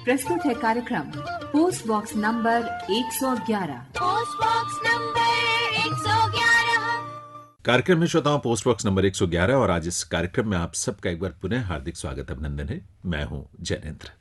प्रस्तुत है कार्यक्रम post box number 111। Post box number 111। कार्यक्रम में श्रोताओं पोस्ट बॉक्स नंबर 111 और आज इस कार्यक्रम में आप सबका एक बार पुनः हार्दिक स्वागत अभिनंदन है। मैं हूं जैनेन्द्र।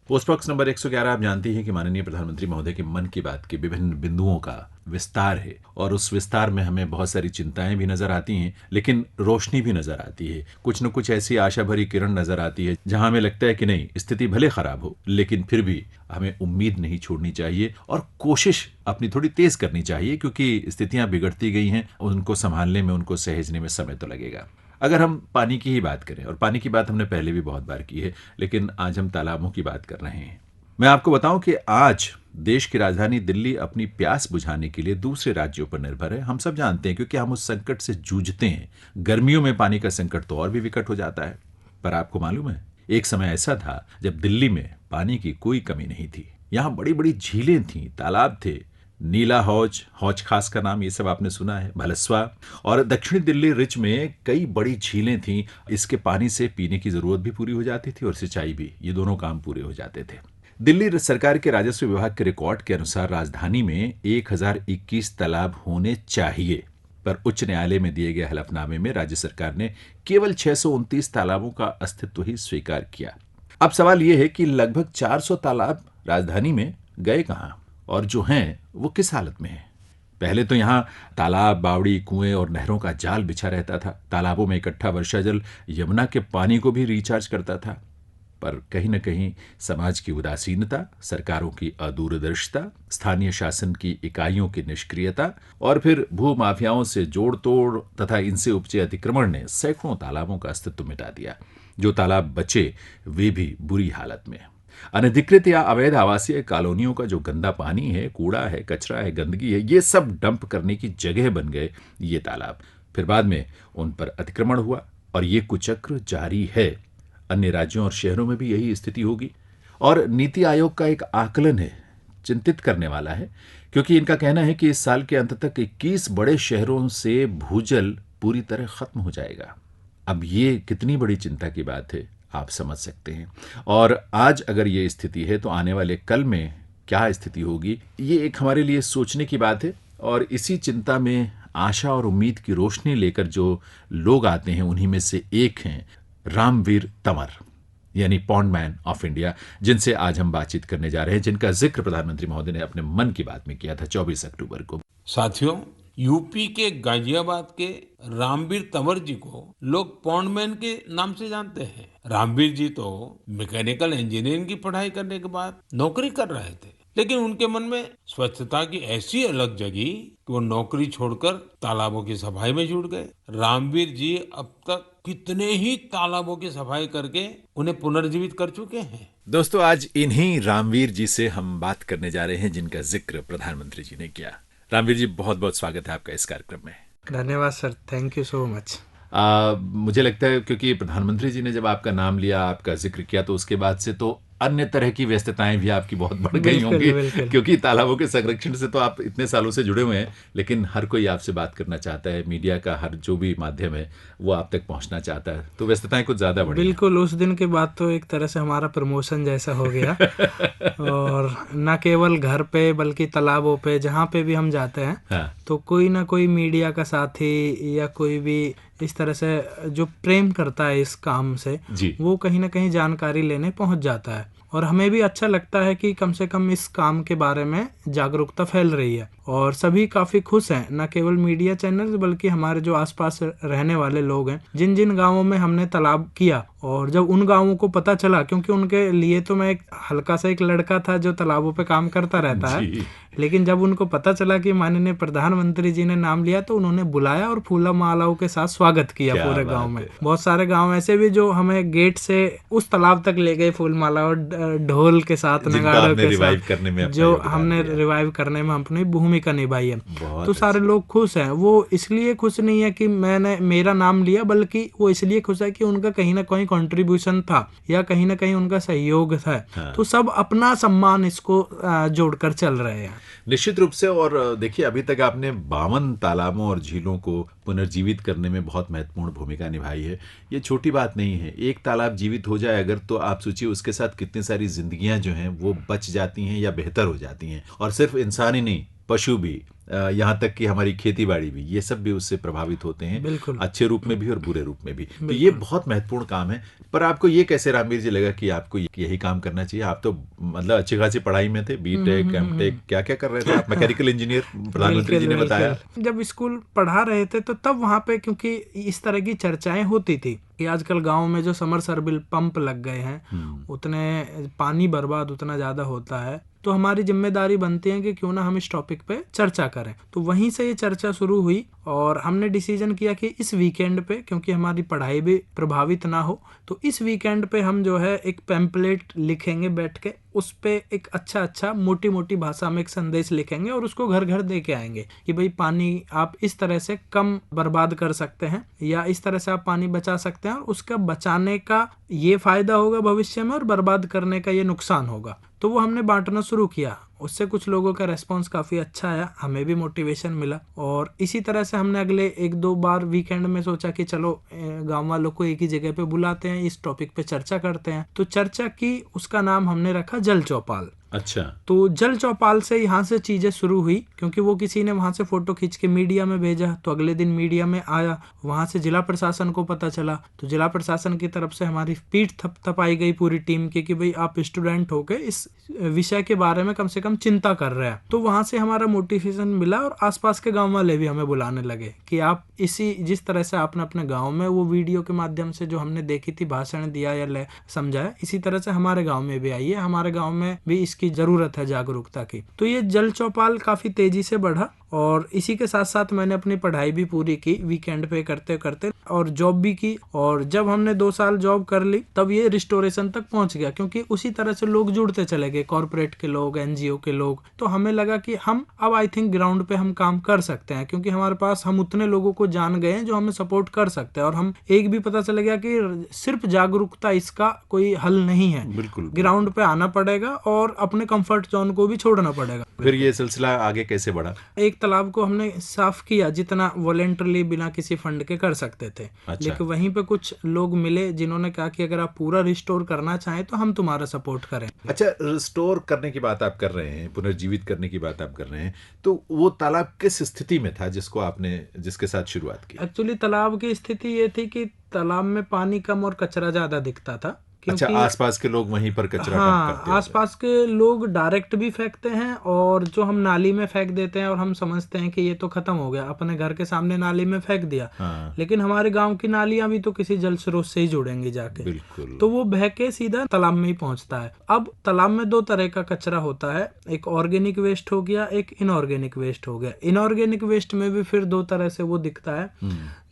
पोस्ट बॉक्स नंबर 111 आप जानते हैं कि माननीय प्रधानमंत्री महोदय के मन की बात के विभिन्न बिंदुओं का विस्तार है और उस विस्तार में हमें बहुत सारी चिंताएं भी नजर आती हैं, लेकिन रोशनी भी नजर आती है। कुछ न कुछ ऐसी आशा भरी किरण नजर आती है जहां हमें लगता है कि नहीं, स्थिति भले खराब हो लेकिन फिर भी हमें उम्मीद नहीं छोड़नी चाहिए और कोशिश अपनी थोड़ी तेज करनी चाहिए, क्योंकि स्थितियां बिगड़ती गई हैं, उनको संभालने में, उनको सहेजने में समय तो लगेगा। अगर हम पानी की ही बात करें, और पानी की बात हमने पहले भी बहुत बार की है, लेकिन आज हम तालाबों की बात कर रहे हैं। मैं आपको बताऊं कि आज देश की राजधानी दिल्ली अपनी प्यास बुझाने के लिए दूसरे राज्यों पर निर्भर है। हम सब जानते हैं क्योंकि हम उस संकट से जूझते हैं। गर्मियों में पानी का संकट तो और भी विकट हो जाता है। पर आपको मालूम है, एक समय ऐसा था जब दिल्ली में पानी की कोई कमी नहीं थी। यहाँ बड़ी बड़ी झीलें थीं, तालाब थे, नीला हौज, हौज खास का नाम ये सब आपने सुना है, भलस्वा, और दक्षिणी दिल्ली रिच में कई बड़ी झीलें थीं। इसके पानी से पीने की जरूरत भी पूरी हो जाती थी और सिंचाई भी, ये दोनों काम पूरे हो जाते थे। दिल्ली सरकार के राजस्व विभाग के रिकॉर्ड के अनुसार राजधानी में 1021 तालाब होने चाहिए, पर उच्च न्यायालय में दिए गए हलफनामे में राज्य सरकार ने केवल 629 तालाबों का अस्तित्व ही स्वीकार किया। अब सवाल यह है कि लगभग 400 तालाब राजधानी में गए कहां, और जो हैं वो किस हालत में हैं। पहले तो यहाँ तालाब, बावड़ी, कुएं और नहरों का जाल बिछा रहता था। तालाबों में इकट्ठा वर्षा जल यमुना के पानी को भी रिचार्ज करता था। पर कहीं न कहीं समाज की उदासीनता, सरकारों की अदूरदर्शिता, स्थानीय शासन की इकाइयों की निष्क्रियता और फिर भू माफियाओं से जोड़ तोड़ तथा इनसे उपजे अतिक्रमण ने सैकड़ों तालाबों का अस्तित्व मिटा दिया। जो तालाब बचे वे भी बुरी हालत में। अनधिकृत या अवैध आवासीय कॉलोनियों का जो गंदा पानी है, कूड़ा है, कचरा है, गंदगी है, ये सब डंप करने की जगह बन गए ये तालाब। फिर बाद में उन पर अतिक्रमण हुआ और ये कुचक्र जारी है। अन्य राज्यों और शहरों में भी यही स्थिति होगी। और नीति आयोग का एक आकलन है, चिंतित करने वाला है, क्योंकि इनका कहना है कि इस साल के अंत तक 21 बड़े शहरों से भूजल पूरी तरह खत्म हो जाएगा। अब ये कितनी बड़ी चिंता की बात है, आप समझ सकते हैं। और आज अगर ये स्थिति है तो आने वाले कल में क्या स्थिति होगी, ये एक हमारे लिए सोचने की बात है। और इसी चिंता में आशा और उम्मीद की रोशनी लेकर जो लोग आते हैं, उन्हीं में से एक हैं रामवीर तंवर, यानी पॉन्ड मैन ऑफ इंडिया, जिनसे आज हम बातचीत करने जा रहे हैं, जिनका जिक्र प्रधानमंत्री महोदय ने अपने मन की बात में किया था 24 अक्टूबर को। साथियों, यूपी के गाजियाबाद के रामवीर तंवर जी को लोग पॉन्डमैन के नाम से जानते हैं। रामवीर जी तो मैकेनिकल इंजीनियरिंग की पढ़ाई करने के बाद नौकरी कर रहे थे, लेकिन उनके मन में स्वच्छता की ऐसी अलग जगी कि वो नौकरी छोड़कर तालाबों की सफाई में जुट गए। रामवीर जी अब तक कितने ही तालाबों की सफाई करके उन्हें पुनर्जीवित कर चुके हैं। दोस्तों, आज इन्हीं रामवीर जी से हम बात करने जा रहे हैं जिनका जिक्र प्रधानमंत्री जी ने किया। रामवीर जी, बहुत बहुत स्वागत है आपका इस कार्यक्रम में। धन्यवाद sir, thank you so much. मुझे लगता है क्योंकि प्रधानमंत्री जी ने जब आपका नाम लिया, आपका जिक्र किया, तो उसके बाद से तो अन्य तरह की व्यस्तताएं भी आपकी बहुत बढ़ गई होंगी, क्योंकि तालाबों के संरक्षण से तो आप इतने सालों से जुड़े हुए हैं, लेकिन हर कोई आपसे बात करना चाहता है। मीडिया का हर जो भी माध्यम है वो आप तक पहुंचना चाहता है, तो व्यस्तताएं कुछ ज्यादा बढ़ी। बिल्कुल, उस दिन के बाद तो एक तरह से हमारा प्रमोशन जैसा हो गया। और न केवल घर पे बल्कि तालाबों पे जहाँ पे भी हम जाते हैं, हाँ, तो कोई ना कोई मीडिया का साथी या कोई भी इस तरह से जो प्रेम करता है इस काम से, वो कहीं ना कहीं जानकारी लेने पहुंच जाता है। और हमें भी अच्छा लगता है कि कम से कम इस काम के बारे में जागरूकता फैल रही है और सभी काफी खुश हैं, न केवल मीडिया चैनल्स बल्कि हमारे जो आसपास रहने वाले लोग हैं। जिन जिन गांवों में हमने तालाब किया और जब उन गांवों को पता चला, क्योंकि उनके लिए तो मैं एक हल्का सा एक लड़का था जो तालाबों पे काम करता रहता है, लेकिन जब उनको पता चला कि माननीय प्रधानमंत्री जी ने नाम लिया तो उन्होंने बुलाया और फूला मालाओं के साथ स्वागत किया पूरे गांव में। बहुत सारे गांव ऐसे भी जो हमें गेट से उस तालाब तक ले गए फूल माला और ढोल के साथ, नगाड़ों के साथ, जो हमने रिवाइव करने में अपनी भूमिका निभाई है। तो सारे लोग खुश हैं। वो इसलिए खुश नहीं है कि मैंने मेरा नाम लिया, बल्कि वो इसलिए खुश है कि उनका कहीं ना कहीं कंट्रीब्यूशन था या कहीं ना कहीं उनका सहयोग था। तो सब अपना सम्मान इसको जोड़कर चल रहे हैं। निश्चित रूप से। और देखिए, अभी तक आपने 52 तालाबों और झीलों को पुनर्जीवित करने में बहुत महत्वपूर्ण भूमिका निभाई है। ये छोटी बात नहीं है। एक तालाब जीवित हो जाए अगर, तो आप सोचिए उसके साथ कितने सारी जिंदगियां जो हैं वो बच जाती हैं या बेहतर हो जाती हैं, और सिर्फ इंसान ही नहीं, पशु भी, यहाँ तक कि हमारी खेती बाड़ी भी, ये सब भी उससे प्रभावित होते हैं, बिल्कुल। अच्छे रूप में भी और बुरे रूप में भी। तो ये बहुत महत्वपूर्ण काम है। पर आपको ये कैसे रामवीर जी लगा कि आपको यही काम करना चाहिए? आप तो मतलब अच्छी खासी पढ़ाई में थे, बीटेक, एमटेक, क्या क्या कर रहे थे आप? मैकेनिकल इंजीनियर प्रधानमंत्री जी ने बताया। जब स्कूल पढ़ा रहे थे तो तब वहाँ पे क्योंकि इस तरह की चर्चाएं होती थी कि आजकल गांव में जो समरसेबल पंप लग गए हैं, उतने पानी बर्बाद उतना ज्यादा होता है, तो हमारी जिम्मेदारी बनती है कि क्यों ना हम इस टॉपिक पे चर्चा करें। तो वहीं से ये चर्चा शुरू हुई और हमने डिसीजन किया कि इस वीकेंड पे, क्योंकि हमारी पढ़ाई भी प्रभावित ना हो, तो इस वीकेंड पे हम जो है एक पैम्पलेट लिखेंगे बैठ के, उस पे एक अच्छा मोटी मोटी भाषा में एक संदेश लिखेंगे और उसको घर घर दे के आएंगे कि भाई पानी आप इस तरह से कम बर्बाद कर सकते हैं या इस तरह से आप पानी बचा सकते हैं, और उसका बचाने का ये फायदा होगा भविष्य में और बर्बाद करने का ये नुकसान होगा। तो वो हमने बांटना शुरू किया। उससे कुछ लोगों का रेस्पॉन्स काफ़ी अच्छा आया, हमें भी मोटिवेशन मिला, और इसी तरह से हमने अगले 1-2 बार वीकेंड में सोचा कि चलो गांव वालों को एक ही जगह पे बुलाते हैं, इस टॉपिक पे चर्चा करते हैं। तो चर्चा की, उसका नाम हमने रखा जल चौपाल। अच्छा। तो जल चौपाल से यहाँ से चीजें शुरू हुई, क्योंकि वो किसी ने वहां से फोटो खींच के मीडिया में भेजा, तो अगले दिन मीडिया में आया, वहां से जिला प्रशासन को पता चला, तो जिला प्रशासन की तरफ से हमारी पीठ थपथपाई गई पूरी टीम की कि भाई आप स्टूडेंट होके इस विषय के बारे में कम से कम चिंता कर रहे हैं। तो वहां से हमारा मोटिवेशन मिला और आसपास के गाँव वाले भी हमें बुलाने लगे कि आप इसी जिस तरह से आपने अपने गाँव में वो वीडियो के माध्यम से जो हमने देखी थी, भाषण दिया या समझाया, इसी तरह से हमारे गाँव में भी आइए, हमारे गाँव में भी इसकी जरूरत है जागरूकता की। तो ये जल चौपाल काफी तेजी से बढ़ा और इसी के साथ साथ मैंने अपनी पढ़ाई भी पूरी की वीकेंड पे करते करते, और जॉब भी की। और जब हमने 2 साल जॉब कर ली तब ये रिस्टोरेशन तक पहुंच गया, क्योंकि उसी तरह से लोग जुड़ते चले गए, कॉर्पोरेट के लोग, एनजीओ के लोग। तो हमें लगा कि हम अब आई थिंक ग्राउंड पे हम काम कर सकते हैं, क्योंकि हमारे पास हम उतने लोगों को जान गए हैं जो हमें सपोर्ट कर सकते हैं। और हम एक भी पता चल गया कि सिर्फ जागरूकता इसका कोई हल नहीं है, बिल्कुल ग्राउंड पे आना पड़ेगा और अपने कंफर्ट जोन को भी छोड़ना पड़ेगा। फिर ये सिलसिला आगे कैसे बढ़ा? एक तालाब को हमने साफ किया जितना वॉलेंटरली बिना किसी फंड के कर सकते थे। अच्छा। लेकिन वहीं पे कुछ लोग मिले जिन्होंने कहा कि अगर आप पूरा रिस्टोर करना चाहें तो हम तुम्हारा सपोर्ट करें। अच्छा, रिस्टोर करने की बात आप कर रहे हैं, पुनर्जीवित करने की बात आप कर रहे हैं, तो वो तालाब किस स्थिति में था जिसके साथ शुरुआत की? एक्चुअली तालाब की स्थिति ये थी कि तालाब में पानी कम और कचरा ज्यादा दिखता था। अच्छा, आसपास के लोग वहीं पर कचरा हाँ, डंप करते हैं? आसपास के लोग डायरेक्ट भी फेंकते हैं और जो हम नाली में फेंक देते हैं और हम समझते हैं कि ये तो खत्म हो गया, अपने घर के सामने नाली में फेंक दिया। हाँ। लेकिन हमारे गांव की नालियां भी तो किसी जल स्रोत से ही जुड़ेंगी जाके। बिल्कुल। तो वो बह के सीधा तालाब में ही पहुंचता है। अब तालाब में 2 तरह का कचरा होता है, एक ऑर्गेनिक वेस्ट हो गया, एक इनऑर्गेनिक वेस्ट हो गया। इनऑर्गेनिक वेस्ट में भी फिर 2 तरह से वो दिखता है,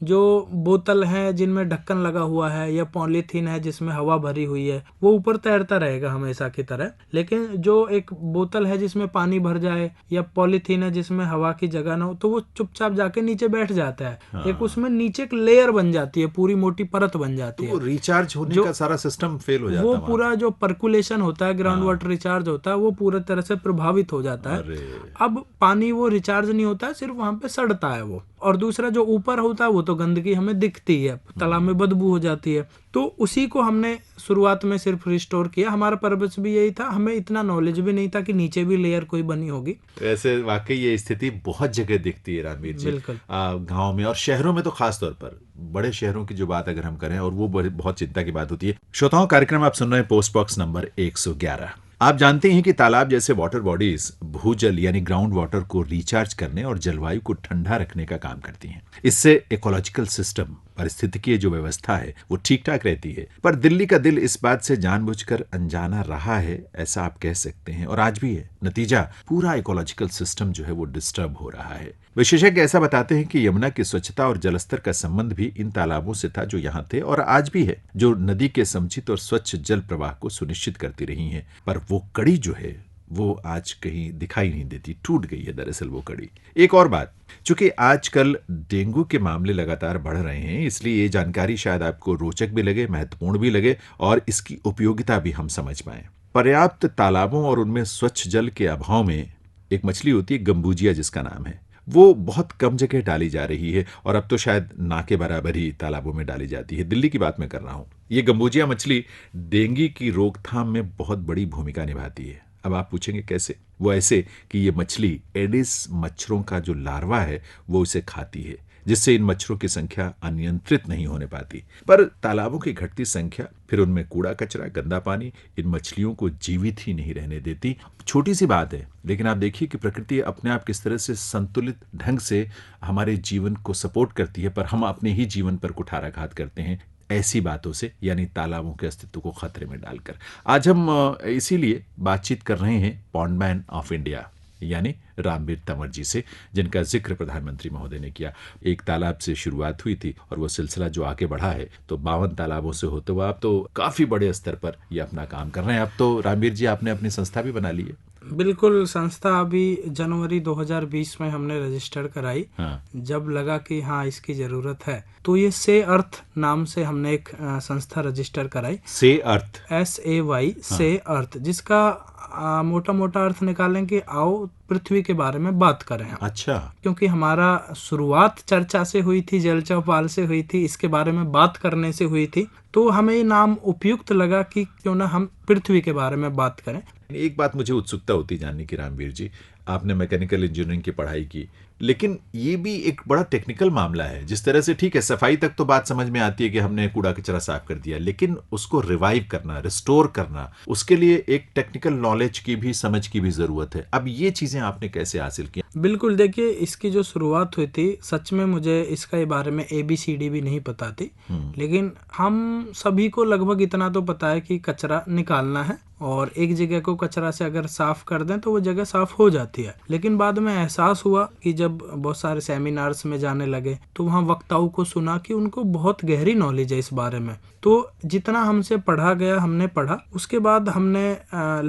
जो बोतल है जिनमें ढक्कन लगा हुआ है या पॉलीथीन है जिसमें हवा भरी हुई है, वो ऊपर तैरता रहेगा हमेशा की तरह। लेकिन जो एक बोतल है जिसमें पानी भर जाए या पॉलीथीन है जिसमें हवा की जगह ना हो, तो वो चुपचाप जाके नीचे बैठ जाता है। हाँ। एक उसमें नीचे एक लेयर बन जाती है, पूरी मोटी परत बन जाती है। तो रिचार्ज होने का सारा सिस्टम फेल हो जाता है। वो पूरा जो पर्कुलेशन होता है, ग्राउंड वाटर रिचार्ज होता है, वो पूरी तरह से प्रभावित हो जाता है। अब पानी वो रिचार्ज नहीं होता है, सिर्फ वहां पे सड़ता है वो। और दूसरा जो ऊपर होता है वो तो गंदगी हमें दिखती है, तालाब में बदबू हो जाती है। तो उसी को हमने शुरुआत में सिर्फ रिस्टोर किया। हमारा पर्पस भी यही था, हमें इतना नॉलेज भी नहीं था कि नीचे भी लेयर कोई बनी होगी। ऐसे वाकई ये स्थिति बहुत जगह दिखती है रामवीर जी, बिल्कुल। गांव में और शहरों में तो खास तौर पर। बड़े शहरों की जो बात अगर हम करें, और वो बहुत चिंता की बात होती है। श्रोताओं, कार्यक्रम आप सुन रहे हैं पोस्ट बॉक्स नंबर 111। आप जानते हैं कि तालाब जैसे वाटर बॉडीज भूजल यानी ग्राउंड वाटर को रिचार्ज करने और जलवायु को ठंडा रखने का काम करती हैं। इससे इकोलॉजिकल सिस्टम, पारिस्थितिकीय जो व्यवस्था है वो ठीक ठाक रहती है। पर दिल्ली का दिल इस बात से जानबूझकर अनजाना रहा है, ऐसा आप कह सकते हैं, और आज भी है। नतीजा, पूरा इकोलॉजिकल सिस्टम जो है वो डिस्टर्ब हो रहा है। विशेषज्ञ ऐसा बताते हैं कि यमुना की स्वच्छता और जलस्तर का संबंध भी इन तालाबों से था जो यहाँ थे और आज भी है, जो नदी के समुचित और स्वच्छ जल प्रवाह को सुनिश्चित करती रही हैं। पर वो कड़ी जो है वो आज कहीं दिखाई नहीं देती, टूट गई है दरअसल वो कड़ी। एक और बात, चूंकि आजकल डेंगू के मामले लगातार बढ़ रहे हैं, इसलिए ये जानकारी शायद आपको रोचक भी लगे, महत्वपूर्ण भी लगे और इसकी उपयोगिता भी हम समझ पाए। पर्याप्त तालाबों और उनमें स्वच्छ जल के अभाव में एक मछली होती है, गंबूजिया जिसका नाम है, वो बहुत कम जगह डाली जा रही है और अब तो शायद ना के बराबर ही तालाबों में डाली जाती है। दिल्ली की बात मैं कर रहा हूँ। ये गंबूजिया मछली डेंगू की रोकथाम में बहुत बड़ी भूमिका निभाती है। अब आप पूछेंगे कैसे? वो ऐसे कि ये मछली एडिस मच्छरों का जो लार्वा है वो उसे खाती है, जिससे इन मच्छरों की संख्या अनियंत्रित नहीं होने पाती। पर तालाबों की घटती संख्या, फिर उनमें कूड़ा कचरा, गंदा पानी इन मछलियों को जीवित ही नहीं रहने देती। छोटी सी बात है, लेकिन आप देखिए कि प्रकृति अपने आप किस तरह से संतुलित ढंग से हमारे जीवन को सपोर्ट करती है, पर हम अपने ही जीवन पर कुठाराघात करते हैं ऐसी बातों से, यानी तालाबों के अस्तित्व को खतरे में डालकर। आज हम इसीलिए बातचीत कर रहे हैं पॉन्डमैन ऑफ इंडिया यानी रामवीर तंवर जी से, जिनका जिक्र प्रधानमंत्री महोदय ने किया। एक तालाब से शुरुआत हुई थी और वो सिलसिला जो आगे बढ़ा है तो 52 तालाबों से होते हुए आप तो काफी बड़े स्तर पर ये अपना काम कर रहे हैं। अब तो रामवीर जी आपने अपनी संस्था भी बना ली है। बिल्कुल, संस्था अभी जनवरी 2020 में हमने रजिस्टर कराई। हाँ। जब लगा कि हाँ इसकी जरूरत है तो ये से अर्थ नाम से हमने एक संस्था रजिस्टर कराई। से अर्थ, SAY, से अर्थ, जिसका मोटा मोटा अर्थ निकालें कि आओ पृथ्वी के बारे में बात करें। अच्छा। क्योंकि हमारा शुरुआत चर्चा से हुई थी, जल चौपाल से हुई थी, इसके बारे में बात करने से हुई थी, तो हमें ये नाम उपयुक्त लगा कि क्यों ना हम पृथ्वी के बारे में बात करें। एक बात मुझे उत्सुकता होती जानने की रामवीर जी, आपने मैकेनिकल इंजीनियरिंग की पढ़ाई की, लेकिन ये भी एक बड़ा टेक्निकल मामला है। जिस तरह से ठीक है सफाई तक तो बात समझ में आती है कि हमने कूड़ा कचरा साफ कर दिया, लेकिन उसको रिवाइव करना, रिस्टोर करना, उसके लिए एक टेक्निकल नॉलेज की भी, समझ की भी जरूरत है। अब ये चीजें आपने कैसे हासिल की? बिल्कुल, देखिए इसकी जो शुरुआत हुई थी, सच में मुझे इसके बारे में ABCD भी नहीं पता थी, लेकिन हम सभी को लगभग इतना तो पता है कि कचरा निकालना है और एक जगह को कचरा से अगर साफ कर दें तो वो जगह साफ हो जाती है। लेकिन बाद में एहसास हुआ कि जब बहुत सारे सेमिनार्स में जाने लगे तो वहाँ वक्ताओं को सुना कि उनको बहुत गहरी नॉलेज है इस बारे में। तो जितना हमसे पढ़ा गया हमने पढ़ा, उसके बाद हमने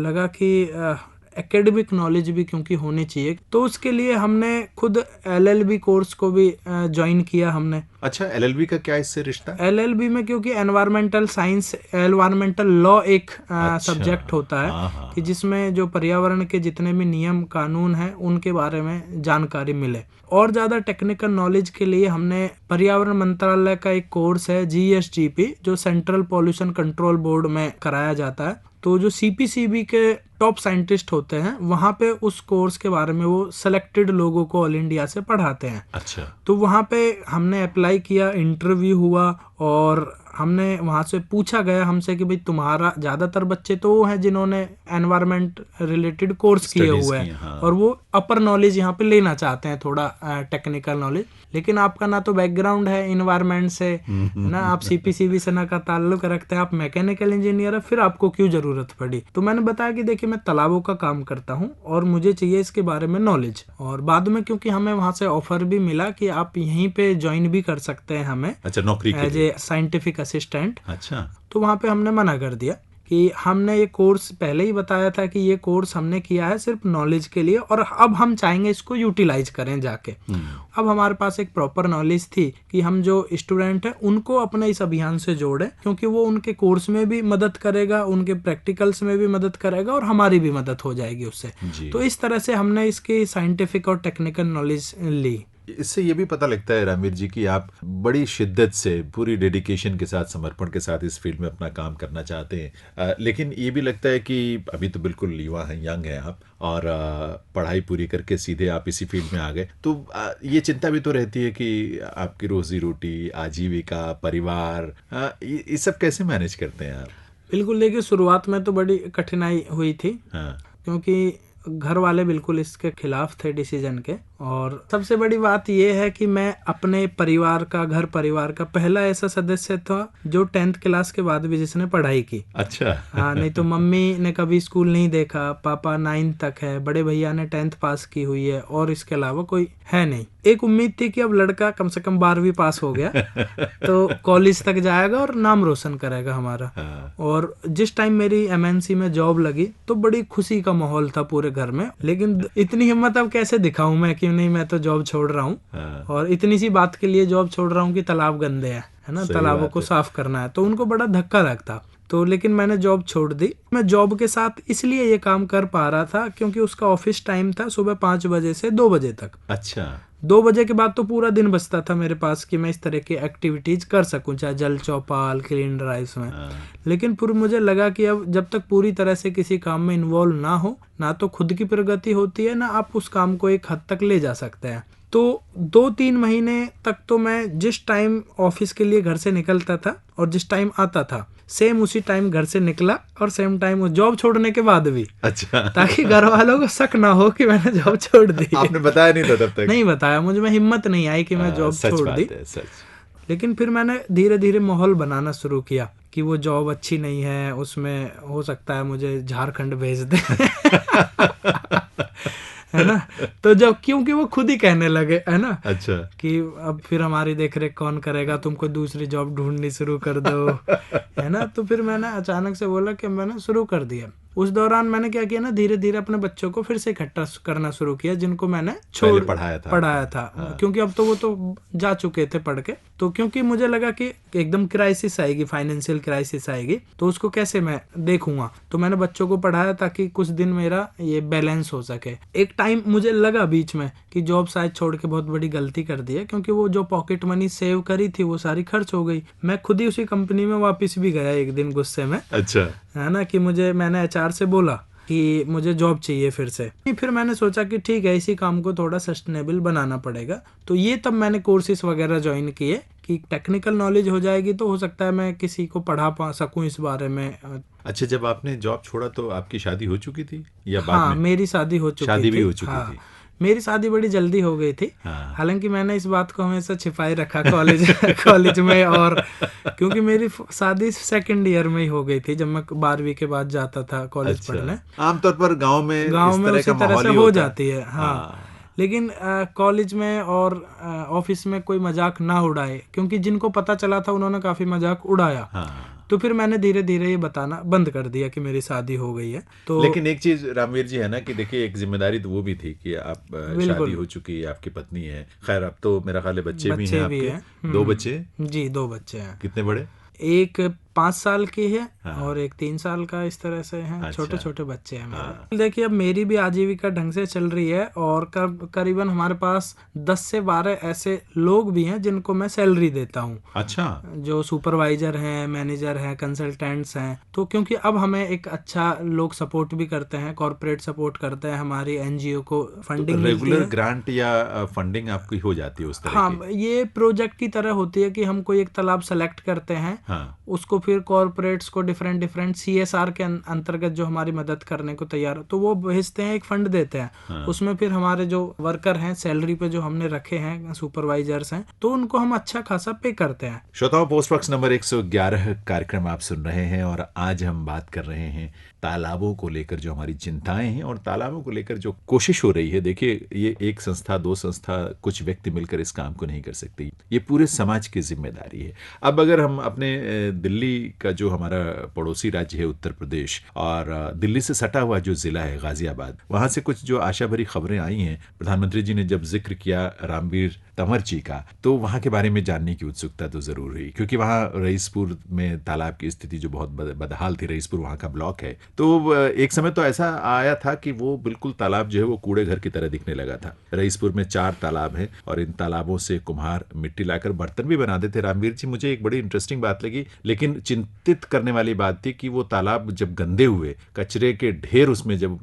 लगा कि एकेडमिक नॉलेज भी क्योंकि होनी चाहिए, तो उसके लिए हमने खुद LLB कोर्स को भी ज्वाइन किया हमने। अच्छा, LLB का क्या इससे रिश्ता? LLB में क्योंकि एनवायरमेंटल साइंस, एनवायरमेंटल लॉ एक सब्जेक्ट होता है कि जिसमें जो पर्यावरण के जितने भी नियम कानून हैं उनके बारे में जानकारी मिले। और ज्यादा टेक्निकल नॉलेज के लिए हमने पर्यावरण मंत्रालय का एक कोर्स है GSGP, जो सेंट्रल पॉल्यूशन कंट्रोल बोर्ड में कराया जाता है। तो जो CPCB के टॉप साइंटिस्ट होते हैं वहाँ पे उस कोर्स के बारे में वो सिलेक्टेड लोगों को ऑल इंडिया से पढ़ाते हैं। अच्छा। तो वहाँ पे हमने अप्लाई किया, इंटरव्यू हुआ और हमने वहाँ से पूछा गया हमसे कि भाई तुम्हारा, ज्यादातर बच्चे तो वो हैं जिन्होंने एनवायरमेंट रिलेटेड कोर्स किए हुए हैं। हाँ। और वो अपर नॉलेज यहाँ पे लेना चाहते हैं, थोड़ा टेक्निकल नॉलेज, लेकिन आपका ना तो बैकग्राउंड है इन्वायरमेंट से, ना आप CPCB से ना का ताल्लुक रखते हैं, आप मैकेनिकल इंजीनियर है, फिर आपको क्यों जरूरत पड़ी? तो मैंने बताया कि देखिए मैं तालाबों का काम करता हूँ और मुझे चाहिए इसके बारे में नॉलेज। और बाद में क्योंकि हमें वहाँ से ऑफर भी मिला कि आप यहीं पे ज्वाइन भी कर सकते हैं हमें, अच्छा, नौकरी एज ए साइंटिफिक असिस्टेंट। अच्छा। तो वहाँ पे हमने मना कर दिया कि हमने ये कोर्स पहले ही बताया था कि ये कोर्स हमने किया है सिर्फ नॉलेज के लिए और अब हम चाहेंगे इसको यूटिलाइज करें जाके। अब हमारे पास एक प्रॉपर नॉलेज थी कि हम जो स्टूडेंट हैं उनको अपने इस अभियान से जोड़ें, क्योंकि वो उनके कोर्स में भी मदद करेगा, उनके प्रैक्टिकल्स में भी मदद करेगा और हमारी भी मदद हो जाएगी उससे। तो इस तरह से हमने इसकी साइंटिफिक और टेक्निकल नॉलेज ली। इससे ये भी पता लगता है रामवीर जी कि आप बड़ी शिद्दत से, पूरी डेडिकेशन के साथ, समर्पण के साथ इस फील्ड में अपना काम करना चाहते हैं। लेकिन ये भी लगता है कि अभी तो बिल्कुल युवा हैं, यंग हैं आप, और पढ़ाई पूरी करके सीधे आप इसी फील्ड में आ गए, तो ये चिंता भी तो रहती है कि आपकी रोजी रोटी, आजीविका, परिवार, ये सब कैसे मैनेज करते हैं आप? बिल्कुल, देखिए शुरुआत में तो बड़ी कठिनाई हुई थी। हाँ। क्योंकि घर वाले बिल्कुल इसके खिलाफ थे डिसीजन के, और सबसे बड़ी बात यह है कि मैं अपने परिवार का, घर परिवार का पहला ऐसा सदस्य था जो 10th क्लास के बाद भी जिसने पढ़ाई की। अच्छा। हाँ, नहीं तो मम्मी ने कभी स्कूल नहीं देखा, पापा 9th तक है, बड़े भैया ने 10th पास की हुई है और इसके अलावा कोई है नहीं। एक उम्मीद थी कि अब लड़का कम से कम 12वीं पास हो गया तो कॉलेज तक जाएगा और नाम रोशन करेगा हमारा। हाँ। और जिस टाइम मेरी MNC में जॉब लगी तो बड़ी खुशी का माहौल था पूरे घर में, लेकिन इतनी हिम्मत अब कैसे दिखाऊं मैं कि नहीं मैं तो जॉब छोड़ रहा हूँ। हाँ। और इतनी सी बात के लिए जॉब छोड़ रहा हूँ कि तालाब गंदे है ना, तालाबों को साफ करना है, तो उनको बड़ा धक्का लगता। तो लेकिन मैंने जॉब छोड़ दी। मैं जॉब के साथ इसलिए ये काम कर पा रहा था क्योंकि उसका ऑफिस टाइम था सुबह 5 बजे से 2 बजे तक। अच्छा। 2 बजे के बाद तो पूरा दिन बचता था मेरे पास कि मैं इस तरह की एक्टिविटीज कर सकूं, चाहे जल चौपाल, क्लीन ड्राइव्स में। लेकिन फिर मुझे लगा कि अब जब तक पूरी तरह से किसी काम में इन्वॉल्व ना हो, ना तो खुद की प्रगति होती है, ना आप उस काम को एक हद तक ले जा सकते हैं। तो 2-3 महीने तक तो मैं जिस टाइम ऑफिस के लिए घर से निकलता था और जिस टाइम आता था, सेम उसी टाइम घर से निकला और सेम टाइम जॉब छोड़ने के बाद भी। अच्छा। ताकि घर वालों को शक ना हो कि मैंने जॉब छोड़ दी। आपने बताया नहीं था तब तक? नहीं बताया, मुझे में हिम्मत नहीं आई कि मैं जॉब छोड़ दी। सच। लेकिन फिर मैंने धीरे धीरे माहौल बनाना शुरू किया कि वो जॉब अच्छी नहीं है, उसमें हो सकता है मुझे झारखंड भेज दे। है ना। तो जब क्योंकि वो खुद ही कहने लगे, है ना। अच्छा। कि अब फिर हमारी देखरेख कौन करेगा, तुमको दूसरी जॉब ढूंढनी शुरू कर दो। है ना। तो फिर मैंने अचानक से बोला कि मैंने शुरू कर दिया। उस दौरान मैंने क्या किया ना, धीरे धीरे अपने बच्चों को फिर से इकट्ठा करना शुरू किया जिनको मैंने पढ़ाया था। हाँ। क्योंकि अब तो वो तो जा चुके थे पढ़ के। तो क्योंकि मुझे लगा कि एकदम क्राइसिस आएगी, फाइनेंशियल क्राइसिस आएगी, तो उसको कैसे मैं देखूंगा। तो मैंने बच्चों को पढ़ाया ताकि कुछ दिन मेरा ये बैलेंस हो सके। एक टाइम मुझे लगा बीच में कि जॉब शायद छोड़ के बहुत बड़ी गलती कर दी है, क्योंकि वो जो पॉकेट मनी सेव करी थी वो सारी खर्च हो गई। मैं खुद ही उसी कंपनी में वापस भी गया एक दिन गुस्से में। अच्छा। है ना। कि मैंने HR से बोला कि मुझे जॉब चाहिए फिर से। फिर मैंने सोचा कि ठीक है, इसी काम को थोड़ा सस्टेनेबल बनाना पड़ेगा। तो ये तब मैंने कोर्सेज वगैरह ज्वाइन किए कि टेक्निकल नॉलेज हो जाएगी तो हो सकता है मैं किसी को पढ़ा सकूं इस बारे में। अच्छा, जब आपने जॉब छोड़ा तो आपकी शादी हो चुकी थी या बाद हाँ, में? मेरी शादी हो चुकी थी। शादी भी हो चुकी थी। मेरी शादी बड़ी जल्दी हो गई थी। हाँ। हालांकि मैंने इस बात को हमेशा छिपाए रखा कॉलेज में, और क्योंकि मेरी शादी 2nd ईयर में ही हो गई थी जब मैं 12वीं के बाद जाता था कॉलेज पढ़ने। आमतौर पर गांव में उसी तरह से हो जाती है। हाँ। लेकिन कॉलेज में और ऑफिस में कोई मजाक ना उड़ाए, क्योंकि जिनको पता चला था उन्होंने काफी मजाक उड़ाया। हाँ। तो फिर मैंने धीरे धीरे ये बताना बंद कर दिया कि मेरी शादी हो गई है। तो लेकिन एक चीज रामवीर जी है ना कि देखिए, एक जिम्मेदारी तो वो भी थी कि आप शादी हो चुकी है, आपकी पत्नी है। खैर, अब तो मेरा ख्याल है बच्चे भी हैं आपके। 2 बच्चे? जी, 2 बच्चे हैं। कितने बड़े? एक 5 साल की है। हाँ। और एक 3 साल का। इस तरह से हैं। अच्छा। छोटे छोटे बच्चे हैं मेरे। हाँ। देखिए, अब मेरी भी आजीविका ढंग से चल रही है और करीबन हमारे पास 10 से 12 ऐसे लोग भी हैं जिनको मैं सैलरी देता हूँ। अच्छा। जो सुपरवाइजर हैं, मैनेजर हैं, कंसल्टेंट्स हैं। तो क्योंकि अब हमें एक अच्छा लोग सपोर्ट भी करते हैं, कॉर्पोरेट सपोर्ट करते हैं, हमारी NGO को फंडिंग मिलती है। रेगुलर ग्रांट या फंडिंग आपकी हो जाती है उस तरह हाँ, ये प्रोजेक्ट की तरह होती है कि हम कोई एक तालाब सेलेक्ट करते हैं। हाँ। उसको फिर कॉर्पोरेट्स को डिफरेंट CSR के अंतर्गत जो हमारी मदद करने को तैयार हो, तो वो भेजते हैं, एक फंड देते हैं। हाँ। उसमें फिर हमारे जो वर्कर हैं, सैलरी पे जो हमने रखे हैं, सुपरवाइजर्स हैं, तो उनको हम अच्छा खासा पे करते हैं। श्रोताओं, पोस्ट बॉक्स नंबर 111 कार्यक्रम आप सुन रहे हैं और आज हम बात कर रहे हैं तालाबों को लेकर जो हमारी चिंताएं हैं और तालाबों को लेकर जो कोशिश हो रही है। देखिए, ये एक संस्था, 2 संस्था, कुछ व्यक्ति मिलकर इस काम को नहीं कर सकते। ये पूरे समाज की जिम्मेदारी है। अब अगर हम अपने दिल्ली का जो हमारा पड़ोसी राज्य है उत्तर प्रदेश, और दिल्ली से सटा हुआ जो जिला है गाजियाबाद, वहां से कुछ जो आशा भरी खबरें आई हैं। प्रधानमंत्री जी ने जब जिक्र किया रामवीर तंवर जी का, तो वहां के बारे में जानने की उत्सुकता तो जरूर हुई, क्योंकि वहां रईसपुर में तालाब की स्थिति जो बहुत बदहाल थी। रईसपुर वहां का ब्लॉक है। तो एक समय तो ऐसा आया था कि वो बिल्कुल तालाब जो है वो कूड़े घर की तरह दिखने लगा था। रईसपुर में 4 तालाब हैं और इन तालाबों से कुम्हार मिट्टी लाकर बर्तन भी बनाते थे। रामवीर जी, मुझे एक बड़ी इंटरेस्टिंग बात लगी, लेकिन चिंतित करने वाली बात थी कि वो तालाब जब गंदे हुए, कचरे के ढेर उसमें जब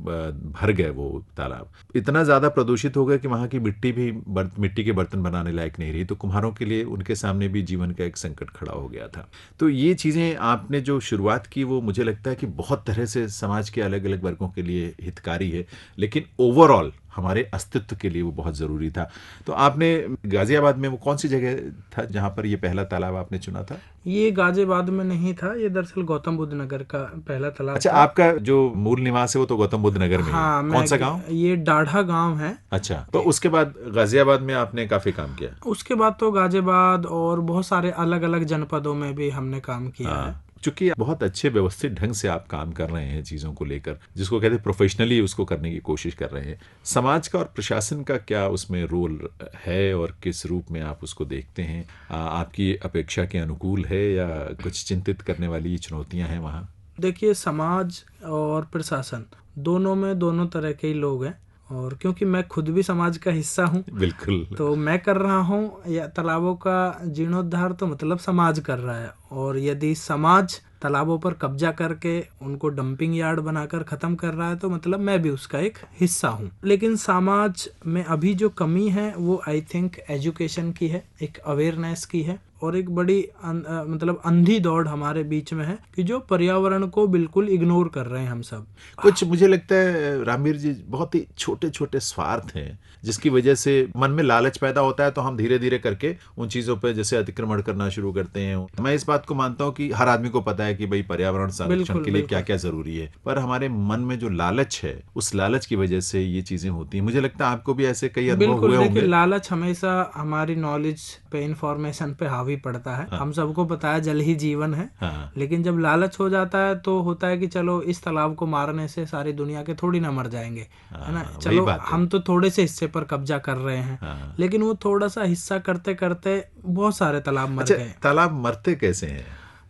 भर गए, वो तालाब इतना ज्यादा प्रदूषित हो गया कि वहां की मिट्टी भी मिट्टी के बर्तन बनाने लायक नहीं रही। तो कुम्हारों के लिए, उनके सामने भी जीवन का एक संकट खड़ा हो गया था। तो ये चीजें आपने जो शुरुआत की, वो मुझे लगता है कि बहुत तरह से समाज के अलग अलग वर्गों के लिए हितकारी है, लेकिन ओवरऑल हमारे अस्तित्व के लिए वो बहुत जरूरी था। तो आपने गाजियाबाद में वो कौन सी जगह था जहां पर ये पहला तालाब आपने चुना था? ये गाजियाबाद में नहीं था, ये दरअसल गौतम बुद्ध नगर का पहला तालाब। अच्छा, आपका जो मूल निवास है वो तो गौतम बुद्ध नगर में हाँ, है। कौन सा गांव? ये डाढ़ा गांव है। अच्छा, तो उसके बाद गाजियाबाद में आपने काफी काम किया? उसके बाद तो गाजियाबाद और बहुत सारे अलग अलग जनपदों में भी हमने काम किया है। चूंकि बहुत अच्छे व्यवस्थित ढंग से आप काम कर रहे हैं चीज़ों को लेकर, जिसको कहते हैं प्रोफेशनली उसको करने की कोशिश कर रहे हैं, समाज का और प्रशासन का क्या उसमें रोल है और किस रूप में आप उसको देखते हैं? आपकी अपेक्षा के अनुकूल है या कुछ चिंतित करने वाली चुनौतियां हैं वहाँ? देखिए, समाज और प्रशासन दोनों में दोनों तरह के ही लोग हैं, और क्योंकि मैं खुद भी समाज का हिस्सा हूँ, बिल्कुल, तो मैं कर रहा हूँ या तालाबों का जीर्णोद्धार तो मतलब समाज कर रहा है, और यदि समाज तालाबों पर कब्जा करके उनको डंपिंग यार्ड बनाकर ख़त्म कर रहा है तो मतलब मैं भी उसका एक हिस्सा हूँ। लेकिन समाज में अभी जो कमी है वो आई थिंक एजुकेशन की है, एक अवेयरनेस की है, और एक बड़ी मतलब अंधी दौड़ हमारे बीच में है कि जो पर्यावरण को बिल्कुल इग्नोर कर रहे हैं हम सब। कुछ मुझे लगता है रामवीर जी बहुत ही छोटे छोटे स्वार्थ हैं जिसकी वजह से मन में लालच पैदा होता है, तो हम धीरे धीरे करके उन चीज़ों पे जैसे अतिक्रमण करना शुरू करते हैं। मैं इस बात को मानता हूँ कि हर आदमी को पता है कि भाई पर्यावरण संरक्षण के लिए क्या क्या जरूरी है, पर हमारे मन में जो लालच है उस लालच की वजह से ये चीजें होती हैं। मुझे लगता है आपको भी ऐसे कई अनुभव हुए होंगे। लालच हमेशा हमारी नॉलेज पे, इंफॉर्मेशन पे हावी पड़ता है। हम सबको पता है जल ही जीवन है, लेकिन जब लालच हो जाता है तो होता है कि चलो इस तालाब को मारने से सारी दुनिया के थोड़ी ना मर जाएंगे, है ना, चलो हम तो थोड़े से हिस्से पर कब्जा कर रहे हैं। लेकिन वो थोड़ा सा हिस्सा करते करते बहुत सारे तालाब मर गए। तालाब मरते कैसे हैं?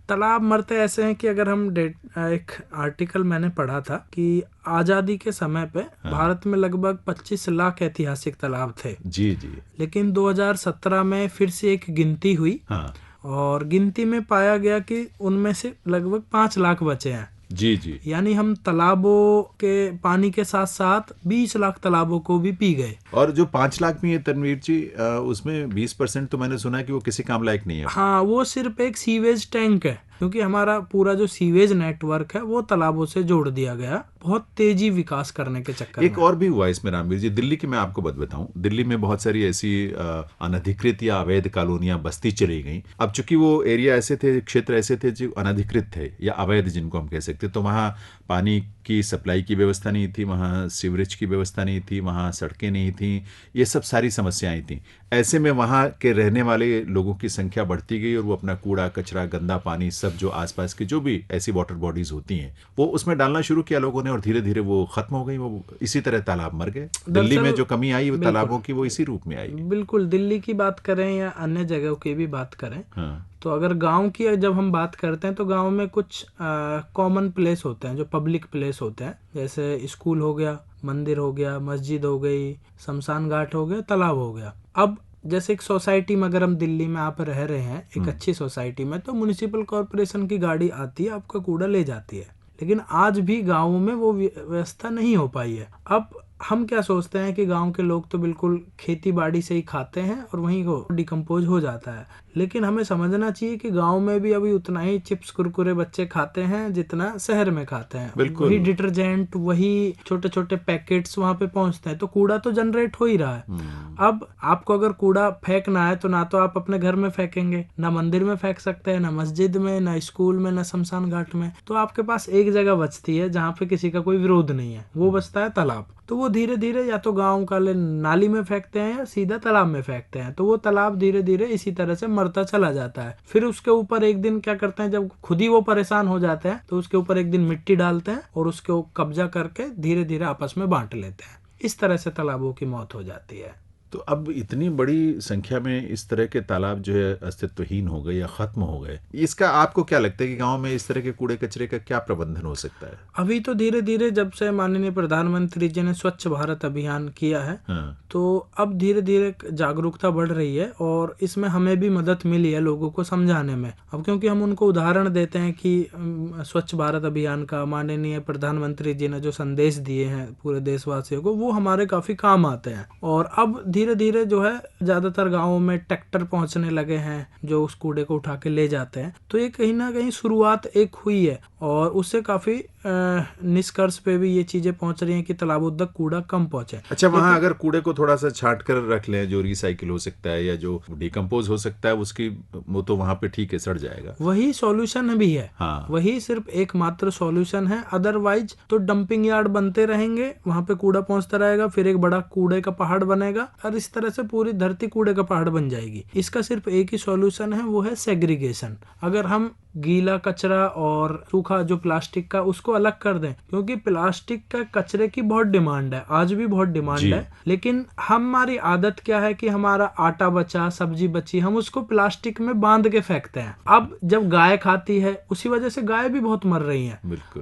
तालाब मरते ऐसे हैं कि अगर हम एक आर्टिकल मैंने पढ़ा था कि आजादी के समय पे भारत में लगभग 25 लाख ऐतिहासिक तालाब थे। जी जी। लेकिन 2017 में फिर से एक गिनती हुई, और गिनती में पाया गया कि उनमें से लगभग 5 लाख बचे हैं। जी जी। यानी हम तालाबों के पानी के साथ साथ 20 लाख तालाबों को भी पी गए। और जो 5 लाख में है तनवीर जी, उसमें 20% तो मैंने सुना है कि वो किसी काम लायक नहीं है। हाँ, वो सिर्फ एक सीवेज टैंक है, क्योंकि हमारा पूरा जो सीवेज नेटवर्क है वो तालाबों से जोड़ दिया गया बहुत तेजी विकास करने के चक्कर एक और भी हुआ इसमें रामवीर जी, दिल्ली की मैं आपको बात बताऊं, दिल्ली में बहुत सारी ऐसी अनधिकृत या अवैध कॉलोनियां बस्ती चली गई। अब चूंकि वो एरिया ऐसे थे, क्षेत्र ऐसे थे जो अनधिकृत थे या अवैध जिनको हम कह सकते, तो वहाँ पानी की सप्लाई की व्यवस्था नहीं थी, वहाँ सीवरेज की व्यवस्था नहीं थी, वहाँ सड़कें नहीं थी, ये सब सारी समस्याएं थी। ऐसे में वहाँ के रहने वाले लोगों की संख्या बढ़ती गई और वो अपना कूड़ा कचरा गंदा पानी सब जो आसपास की जो भी ऐसी वाटर बॉडीज होती हैं वो उसमें डालना शुरू किया लोगों ने, और धीरे धीरे वो खत्म हो गई। वो इसी तरह तालाब मर गए। दिल्ली में जो कमी आई वो तालाबों की वो इसी रूप में आई। बिल्कुल, दिल्ली की बात करें या अन्य जगहों की भी बात करें, तो अगर गांव की जब हम बात करते हैं तो गांव में कुछ कॉमन प्लेस होते हैं जो पब्लिक प्लेस होते हैं, जैसे स्कूल हो गया, मंदिर हो गया, मस्जिद हो गई, शमशान घाट हो गया, तालाब हो गया। अब जैसे एक सोसाइटी में अगर हम दिल्ली में आप रह रहे हैं एक अच्छी सोसाइटी में, तो म्युनिसिपल कॉर्पोरेशन की गाड़ी आती है, आपका कूड़ा ले जाती है। लेकिन आज भी गाँवों में वो व्यवस्था नहीं हो पाई है। अब हम क्या सोचते हैं कि गांव के लोग तो बिल्कुल खेती बाड़ी से ही खाते हैं और वहीं को डिकम्पोज हो जाता है, लेकिन हमें समझना चाहिए कि गांव में भी अभी उतना ही चिप्स कुरकुरे बच्चे खाते हैं जितना शहर में खाते हैं। वही डिटर्जेंट, वही छोटे छोटे पैकेट्स वहां पे पहुंचते हैं, तो कूड़ा तो जनरेट हो ही रहा है। अब आपको अगर कूड़ा फेंकना है तो ना तो आप अपने घर में फेंकेंगे, ना मंदिर में फेंक सकते हैं, ना मस्जिद में, ना स्कूल में, ना शमशान घाट में। तो आपके पास एक जगह बचती है जहाँ पे किसी का कोई विरोध नहीं है, वो बचता है तालाब। तो वो धीरे धीरे या तो गांव का नाली में फेंकते हैं या सीधा तालाब में फेंकते हैं, तो वो तालाब धीरे धीरे इसी तरह से मरता चला जाता है। फिर उसके ऊपर एक दिन क्या करते हैं, जब खुद ही वो परेशान हो जाते हैं तो उसके ऊपर एक दिन मिट्टी डालते हैं और उसके कब्जा करके धीरे धीरे आपस में बांट लेते हैं। इस तरह से तालाबों की मौत हो जाती है। तो अब इतनी बड़ी संख्या में इस तरह के तालाब जो है अस्तित्वहीन हो गए या खत्म हो गए, इसका आपको क्या लगता है कि गांव में इस तरह के कूड़े कचरे का क्या प्रबंधन हो सकता है? अभी तो धीरे धीरे जब से माननीय प्रधानमंत्री जी ने स्वच्छ भारत अभियान किया है, तो अब धीरे धीरे जागरूकता बढ़ रही है और इसमें हमें भी मदद मिली है लोगों को समझाने में। अब क्योंकि हम उनको उदाहरण देते हैं कि स्वच्छ भारत अभियान का माननीय प्रधानमंत्री जी ने जो संदेश दिए हैं पूरे देशवासियों को, वो हमारे काफी काम आते हैं। और अब धीरे धीरे जो है ज्यादातर गांवों में ट्रैक्टर पहुंचने लगे हैं जो उस कूड़े को उठा के ले जाते हैं। तो ये कहीं ना कहीं शुरुआत एक हुई है और उससे काफी निष्कर्ष पे भी ये चीजें पहुंच रही हैं कि तालाबों तक कूड़ा कम पहुंचे। अच्छा, वहाँ अगर कूड़े को थोड़ा सा छांट कर रख लें, जो रिसाइकिल हो सकता है या जो डिकम्पोज हो सकता है, उसकी वो तो वहाँ पे ठीक है, सड़ जाएगा। वही सॉल्यूशन भी है। हाँ। वही सिर्फ एकमात्र सॉल्यूशन है। अदरवाइज तो डंपिंग यार्ड बनते रहेंगे, वहाँ पे कूड़ा पहुंचता रहेगा, फिर एक बड़ा कूड़े का पहाड़ बनेगा और इस तरह से पूरी धरती कूड़े का पहाड़ बन जाएगी। इसका सिर्फ एक ही सॉल्यूशन है, वो है सेग्रीगेशन। अगर हम गीला कचरा और सूखा जो प्लास्टिक का उसको अलग कर दें, क्योंकि प्लास्टिक का कचरे की बहुत डिमांड है, आज भी बहुत डिमांड है। लेकिन हमारी आदत क्या है कि हमारा आटा बचा, सब्जी बची, हम उसको प्लास्टिक में बांध के फेंकते हैं। अब जब गाय खाती है, उसी वजह से गाय भी बहुत मर रही है।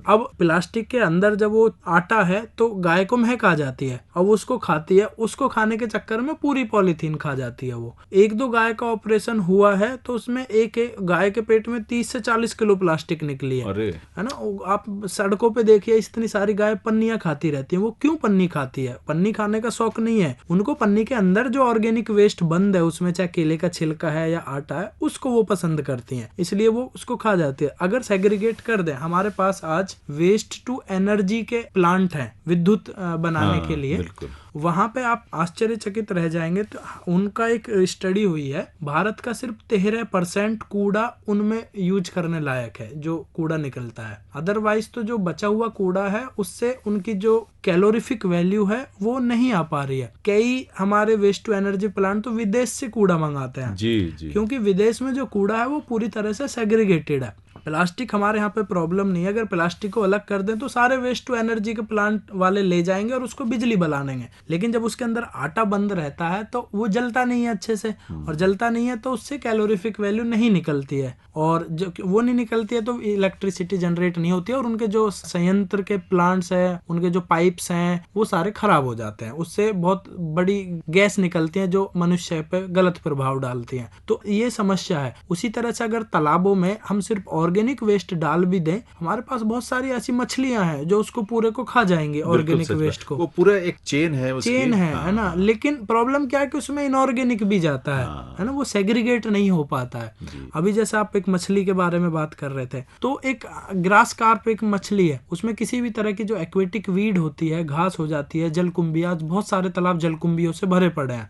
अब प्लास्टिक के अंदर जब वो आटा है तो गाय को महक आ जाती है, अब उसको खाती है, उसको खाने के चक्कर में पूरी पॉलीथीन खा जाती है। वो 1-2 गाय का ऑपरेशन हुआ है तो उसमें एक गाय के पेट में 30 से 40 किलो प्लास्टिक निकली है ना। आप सड़कों पे देखिए, इतनी सारी गाय पन्नियां खाती रहती है। वो क्यों पन्नी खाती है? पन्नी खाने का शौक नहीं है उनको, पन्नी के अंदर जो ऑर्गेनिक वेस्ट बंद है उसमें, चाहे केले का छिलका है या आटा है, उसको वो पसंद करती हैं, इसलिए वो उसको खा जाती है। अगर सेग्रीगेट कर दें, हमारे पास आज वेस्ट टू एनर्जी के प्लांट हैं विद्युत बनाने के लिए, वहां पे आप आश्चर्यचकित रह जाएंगे। तो उनका एक स्टडी हुई है, भारत का सिर्फ 13% कूड़ा उनमें यूज करने लायक है, जो कूड़ा निकलता है। अदरवाइज तो जो बचा हुआ कूड़ा है उससे उनकी जो कैलोरीफिक वैल्यू है वो नहीं आ पा रही है। कई हमारे वेस्ट टू एनर्जी प्लांट तो विदेश से कूड़ा मंगाते हैं जी, क्योंकि विदेश में जो कूड़ा है वो पूरी तरह से सेग्रीगेटेड है। प्लास्टिक हमारे यहाँ पे प्रॉब्लम नहीं है, अगर प्लास्टिक को अलग कर दें तो सारे वेस्ट टू एनर्जी के प्लांट वाले ले जाएंगे और उसको बिजली बनाएंगे। लेकिन जब उसके अंदर आटा बंद रहता है तो वो जलता नहीं है अच्छे से, और जलता नहीं है तो उससे कैलोरीफिक वैल्यू नहीं निकलती है, और जो वो नहीं निकलती है तो इलेक्ट्रिसिटी जनरेट नहीं होती है, और उनके जो संयंत्र के प्लांट्स हैं, उनके जो पाइप्स हैं, वो सारे खराब हो जाते हैं। उससे बहुत बड़ी गैस निकलती है जो मनुष्य पे गलत प्रभाव डालती है। तो ये समस्या है। उसी तरह से अगर तालाबों में हम सिर्फ ऑर्गेनिक वेस्ट डाल भी दें, हमारे पास बहुत सारी ऐसी मछलियां हैं जो उसको पूरे को खा जाएंगे, ऑर्गेनिक वेस्ट को। वो पूरा एक चेन है है ना। लेकिन प्रॉब्लम क्या है कि उसमें इनऑर्गेनिक भी जाता है ना, वो सेग्रीगेट नहीं हो पाता है। अभी जैसे आप एक मछली के बारे में बात कर रहे थे, तो एक ग्रास कार्प एक मछली है, उसमें किसी भी तरह की जो एक्वेटिक वीड होती है, घास हो जाती है, जलकुंभी, आज बहुत सारे तालाब जलकुंभियों से भरे पड़े हैं,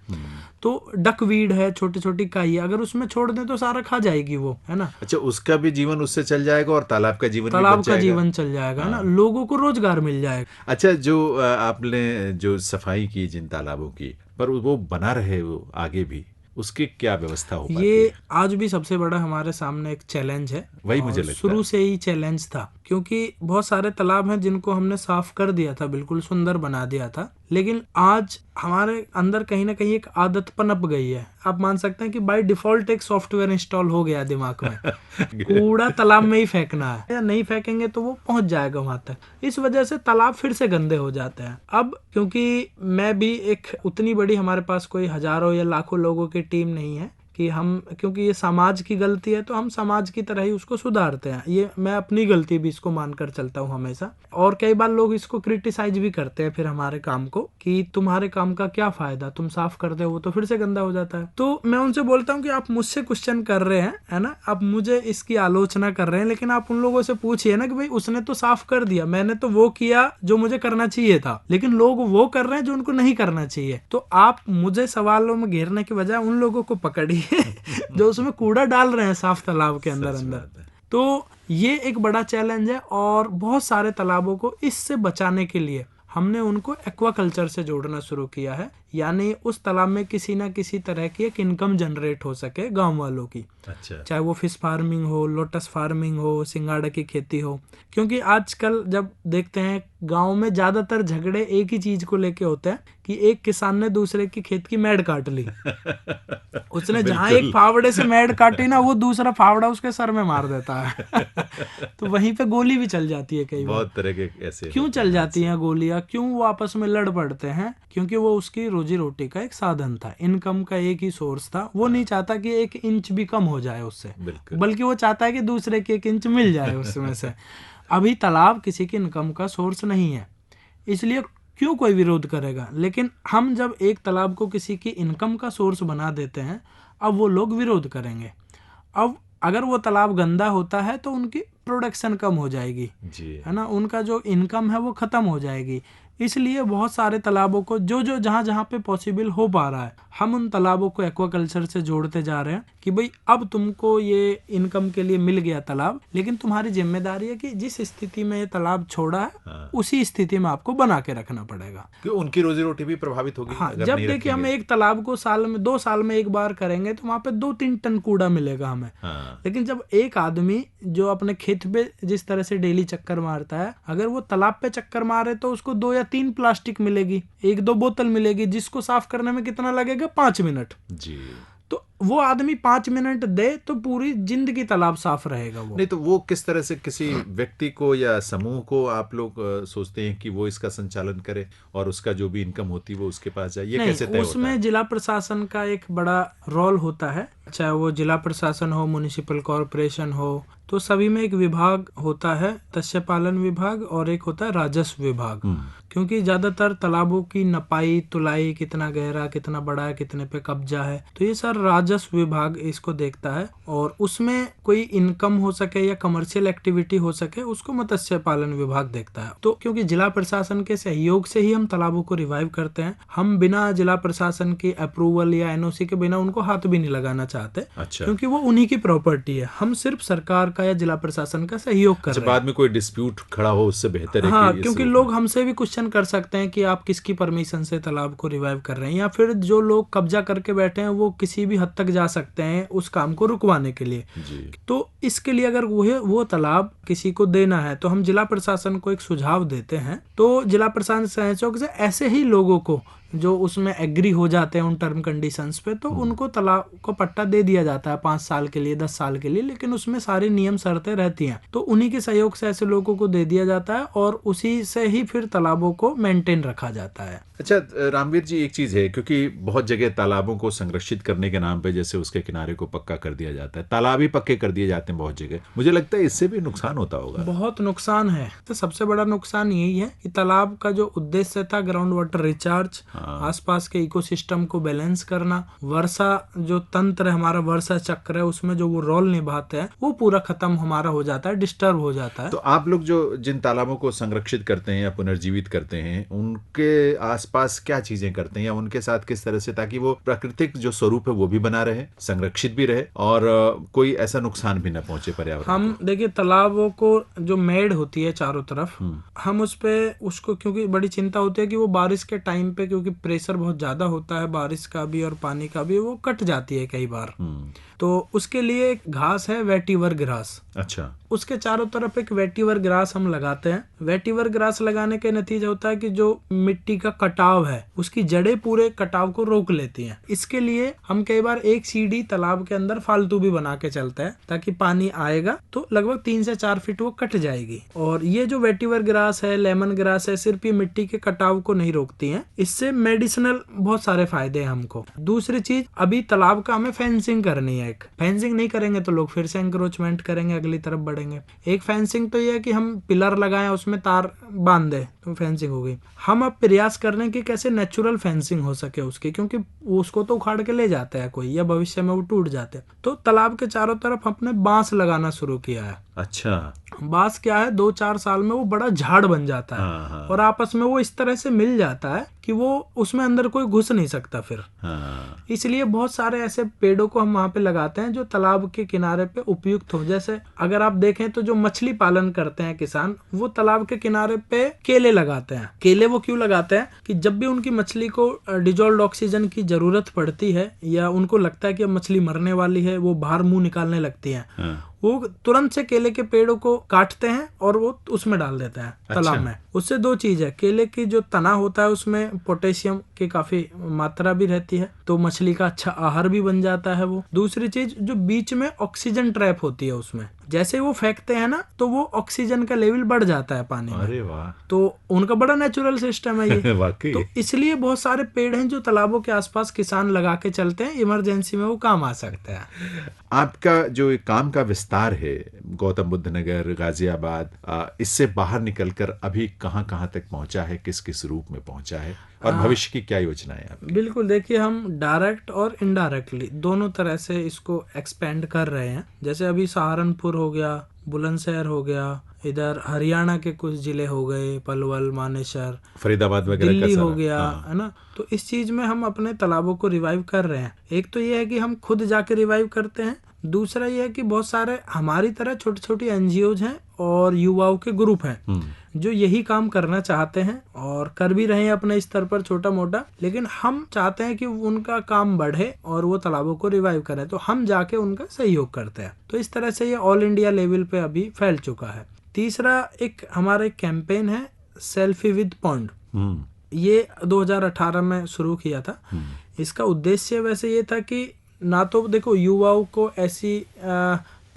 तो डक वीड है, छोटी छोटी काई, अगर उसमें छोड़ दें तो सारा खा जाएगी वो, है ना। अच्छा, उसका भी जीवन उससे चल जाएगा और तालाब का जीवन चल जाएगा ना, लोगों को रोजगार मिल जाएगा। अच्छा, जो आपने जो सफाई की जिन तालाबों की, पर वो बना रहे वो आगे भी, उसकी क्या व्यवस्था हो पाती ये है? आज भी सबसे बड़ा हमारे सामने एक चैलेंज है। वही मुझे लगता है शुरू से ही चैलेंज था, क्योंकि बहुत सारे तालाब हैं जिनको हमने साफ कर दिया था, बिल्कुल सुंदर बना दिया था, लेकिन आज हमारे अंदर कहीं ना कहीं एक आदत पनप गई है। आप मान सकते हैं कि बाय डिफॉल्ट एक सॉफ्टवेयर इंस्टॉल हो गया दिमाग में कूड़ा तालाब में ही फेंकना है, या नहीं फेंकेंगे तो वो पहुंच जाएगा वहां तक। इस वजह से तालाब फिर से गंदे हो जाते हैं। अब क्योंकि मैं भी एक उतनी बड़ी, हमारे पास कोई हजारों या लाखों लोगों की टीम नहीं है कि हम, क्योंकि ये समाज की गलती है तो हम समाज की तरह ही उसको सुधारते हैं। ये मैं अपनी गलती भी इसको मानकर चलता हूँ हमेशा, और कई बार लोग इसको क्रिटिसाइज भी करते हैं फिर हमारे काम को, कि तुम्हारे काम का क्या फायदा, तुम साफ कर दे वो तो फिर से गंदा हो जाता है। तो मैं उनसे बोलता हूँ कि आप मुझसे क्वेश्चन कर रहे हैं, है ना, आप मुझे इसकी आलोचना कर रहे हैं, लेकिन आप उन लोगों से पूछिए ना कि भाई उसने तो साफ कर दिया, मैंने तो वो किया जो मुझे करना चाहिए था, लेकिन लोग वो कर रहे हैं जो उनको नहीं करना चाहिए। तो आप मुझे सवालों में घेरने के बजाय उन लोगों को पकड़िए जो उसमें कूड़ा डाल रहे हैं साफ तालाब के अंदर। तो ये एक बड़ा चैलेंज है, और बहुत सारे तालाबों को इससे बचाने के लिए हमने उनको एक्वाकल्चर से जोड़ना शुरू किया है, यानी उस तालाब में किसी ना किसी तरह की एक इनकम जनरेट हो सके गांव वालों की। अच्छा। चाहे वो फिश फार्मिंग हो, लोटस फार्मिंग हो, सिंगाड़ा की खेती हो, क्योंकि आजकल जब देखते हैं गांव में ज्यादातर झगड़े एक ही चीज को लेके होते हैं कि एक किसान ने दूसरे की खेत की मेड़ काट ली उसने जहां एक फावड़े से मेड़ काटी ना, वो दूसरा फावड़ा उसके सर में मार देता है तो वहीं पे गोली भी चल जाती है कई बार। बहुत तरह के ऐसे क्यों चल जाती हैं गोलियां, क्यों वो आपस में लड़ पड़ते हैं? क्योंकि वो उसकी रोजी रोटी का एक साधन था, इनकम का एक ही सोर्स था। वो नहीं चाहता कि 1 इंच भी कम हो जाए उससे, बल्कि वो चाहता है कि दूसरे के 1 इंच मिल जाए उसमें से। अभी तालाब किसी की इनकम का सोर्स नहीं है, इसलिए क्यों कोई विरोध करेगा। लेकिन हम जब एक तालाब को किसी की इनकम का सोर्स बना देते हैं, अब वो लोग विरोध करेंगे। अब अगर वो तालाब गंदा होता है तो उनकी प्रोडक्शन कम हो जाएगी, है ना, उनका जो इनकम है वो खत्म हो जाएगी। इसलिए बहुत सारे तालाबों को जो जहाँ जहाँ पे पॉसिबल हो पा रहा है, हम उन तालाबों को एक्वाकल्चर से जोड़ते जा रहे हैं कि भाई अब तुमको ये इनकम के लिए मिल गया तालाब, लेकिन तुम्हारी जिम्मेदारी है कि जिस स्थिति में ये तालाब छोड़ा है उसी स्थिति में आपको बना के रखना पड़ेगा, क्योंकि उनकी रोजी रोटी भी प्रभावित होगी। हाँ, जब देखिए हम एक तालाब को साल में 2 साल में एक बार करेंगे तो वहाँ पे 2-3 टन कूड़ा मिलेगा हमें। लेकिन जब एक आदमी जो अपने खेत पे जिस तरह से डेली चक्कर मारता है, अगर वो तालाब पे चक्कर मारे तो उसको 2 या 3 प्लास्टिक मिलेगी, 1-2 बोतल मिलेगी, जिसको साफ करने में कितना लगेगा? 5 मिनट जी। तो वो आदमी 5 मिनट दे तो पूरी जिंदगी तालाब साफ रहेगा। वो नहीं तो वो किस तरह से किसी व्यक्ति को या समूह को आप लोग सोचते हैं कि वो इसका संचालन करे और उसका जो भी इनकम होती है वो उसके पास जाए, ये कैसे तय होता है? उसमें जिला प्रशासन का एक बड़ा रोल होता है, चाहे वो जिला प्रशासन हो, म्युनिसिपल कॉर्पोरेशन हो, तो सभी में एक विभाग होता है, मत्स्य पालन विभाग, और एक होता है राजस्व विभाग। क्योंकि ज्यादातर तालाबों की नपाई तुलाई, कितना गहरा, कितना बड़ा है, कितने पे कब्जा है, तो ये सर राजस्व विभाग इसको देखता है। और उसमें कोई इनकम हो सके या कमर्शियल एक्टिविटी हो सके, उसको मत्स्य पालन विभाग देखता है। तो क्योंकि जिला प्रशासन के सहयोग से ही हम तालाबों को रिवाइव करते हैं, हम बिना जिला प्रशासन की अप्रूवल या एनओसी के बिना उनको हाथ भी नहीं लगाना चाहते। अच्छा। क्योंकि वो उन्हीं की प्रॉपर्टी है, हम सिर्फ सरकार का या जिला प्रशासन का सहयोग कर रहे हैं। बाद में कोई डिस्प्यूट खड़ा हो उससे बेहतर है। हाँ, क्योंकि लोग हमसे भी क्वेश्चन कर सकते हैं कि आप किसकी परमिशन से तालाब को रिवाइव कर रहे हैं, या फिर जो लोग कब्जा करके बैठे हैं वो किसी भी हद तक जा सकते हैं उस काम को रुकवाने के लिए जी। तो इसके लिए अगर वो तालाब किसी को देना है तो हम जिला प्रशासन को एक सुझाव देते हैं, तो जिला प्रशासन सहयोग से ऐसे ही लोगों को जो उसमें एग्री हो जाते हैं उन टर्म कंडीशंस पे, तो उनको तालाब को पट्टा दे दिया जाता है 5 साल के लिए, 10 साल के लिए, लेकिन उसमें सारी नियम शर्तें रहती हैं। तो उन्हीं के सहयोग से ऐसे लोगों को दे दिया जाता है और उसी से ही फिर तालाबों को मेंटेन रखा जाता है। अच्छा रामवीर जी, एक चीज है, क्योंकि बहुत जगह तालाबों को संरक्षित करने के नाम पे जैसे उसके किनारे को पक्का कर दिया जाता है, तालाब ही पक्के कर दिए जाते हैं बहुत जगह, मुझे लगता है इससे भी नुकसान होता होगा। बहुत नुकसान है। तो सबसे बड़ा नुकसान यही है कि तालाब का जो उद्देश्य था ग्राउंड वाटर रिचार्ज, आसपास के इकोसिस्टम को बैलेंस करना, वर्षा जो तंत्र है हमारा, वर्षा चक्र है, उसमें जो वो रोल निभाते हैं वो पूरा खत्म हमारा हो जाता है, डिस्टर्ब हो जाता है। तो आप लोग जो जिन तालाबों को संरक्षित करते हैं या पुनर्जीवित करते हैं, उनके आसपास क्या चीजें करते हैं या उनके साथ किस तरह से, ताकि वो प्राकृतिक जो स्वरूप है वो भी बना रहे, संरक्षित भी रहे और कोई ऐसा नुकसान भी न पहुंचे पर्यावरण? हम देखिए तालाबों को जो मेड़ होती है चारों तरफ, हम उस पे उसको, क्योंकि बड़ी चिंता होती है कि वो बारिश के टाइम पे, क्योंकि प्रेशर बहुत ज्यादा होता है बारिश का भी और पानी का भी, वो कट जाती है कई बार। तो उसके लिए एक घास है वेटिवर ग्रास। अच्छा। उसके चारों तरफ एक वेटिवर ग्रास हम लगाते हैं। वेटिवर ग्रास लगाने के नतीजा होता है कि जो मिट्टी का कटाव है उसकी जड़ें पूरे कटाव को रोक लेती हैं। इसके लिए हम कई बार एक सीढ़ी तालाब के अंदर फालतू भी बना के चलते हैं, ताकि पानी आएगा तो लगभग 3 से 4 फीट वो कट जाएगी। और ये जो वेटिवर ग्रास है, लेमन ग्रास है, सिर्फ ये मिट्टी के कटाव को नहीं रोकती है, इससे मेडिसिनल बहुत सारे फायदे हैं हमको। दूसरी चीज, अभी तालाब का हमें फेंसिंग करनी है। एक फेंसिंग नहीं करेंगे तो लोग फिर से एंक्रोचमेंट करेंगे, अगली तरफ बढ़ेंगे। एक फेंसिंग तो ये है कि हम पिलर लगाएं, उसमें तार बांध दे तो फेंसिंग हो गई। हम अब प्रयास कर रहे हैं कि कैसे नेचुरल फेंसिंग हो सके उसकी, क्योंकि उसको तो उखाड़ के ले जाता है कोई, या भविष्य में वो टूट जाते हैं। तो तालाब के चारों तरफ हमने बांस लगाना शुरू किया है। अच्छा। बांस क्या है, 2-4 साल में वो बड़ा झाड़ बन जाता है। हाँ। और आपस में वो इस तरह से मिल जाता है कि वो उसमें अंदर कोई घुस नहीं सकता फिर। हाँ। इसलिए बहुत सारे ऐसे पेड़ों को हम वहाँ पे लगाते हैं जो तालाब के किनारे पे उपयुक्त हो। जैसे अगर आप देखें तो जो मछली पालन करते हैं किसान, वो तालाब के किनारे पे केले लगाते हैं। केले वो क्यों लगाते हैं कि जब भी उनकी मछली को डिजोल्व्ड ऑक्सीजन की जरूरत पड़ती है या उनको लगता है कि अब मछली मरने वाली है, वो बाहर मुंह निकालने लगती है, वो तुरंत से केले के पेड़ों को काटते हैं और वो उसमें डाल देते हैं तालाब में। उससे 2 चीज है, केले की जो तना होता है उसमें पोटेशियम की काफी मात्रा भी रहती है, तो मछली का अच्छा आहार भी बन जाता है वो। दूसरी चीज, जो बीच में ऑक्सीजन ट्रैप होती है उसमें, जैसे वो फेंकते हैं ना तो वो ऑक्सीजन का लेवल बढ़ जाता है पानी में। अरे वाह। तो उनका बड़ा नेचुरल सिस्टम है ये। वाकई। तो इसलिए बहुत सारे पेड़ हैं जो तालाबों के आसपास किसान लगा के चलते हैं, इमरजेंसी में वो काम आ सकते हैं। आपका जो काम का विस्तार है गौतम बुद्ध नगर, गाजियाबाद, इससे बाहर निकलकर अभी कहाँ तक पहुंचा है, किस किस रूप में पहुंचा है और भविष्य की क्या योजनाएं हैं आपकी? बिल्कुल, देखिए हम डायरेक्ट और इनडायरेक्टली दोनों तरह से इसको एक्सपेंड कर रहे हैं। जैसे अभी सहारनपुर हो गया, बुलंदशहर हो गया, इधर हरियाणा के कुछ जिले हो गए, पलवल, मानेसर, फरीदाबाद वगैरह का दिल्ली हो सारा। गया, हाँ। है ना। तो इस चीज में हम अपने तालाबों को रिवाइव कर रहे हैं। एक तो ये है कि हम खुद जाके रिवाइव करते हैं, दूसरा ये है कि बहुत सारे हमारी तरह छोटी छोटी एनजीओज हैं और युवाओं के ग्रुप हैं जो यही काम करना चाहते हैं और कर भी रहे हैं अपने स्तर पर छोटा मोटा, लेकिन हम चाहते हैं कि उनका काम बढ़े और वो तालाबों को रिवाइव करें, तो हम जाके उनका सहयोग करते हैं। तो इस तरह से ये ऑल इंडिया लेवल पे अभी फैल चुका है। तीसरा एक हमारा एक कैंपेन है सेल्फी विद पॉन्ड, ये 2018 में शुरू किया था। इसका उद्देश्य वैसे ये था कि ना तो देखो युवाओं को ऐसी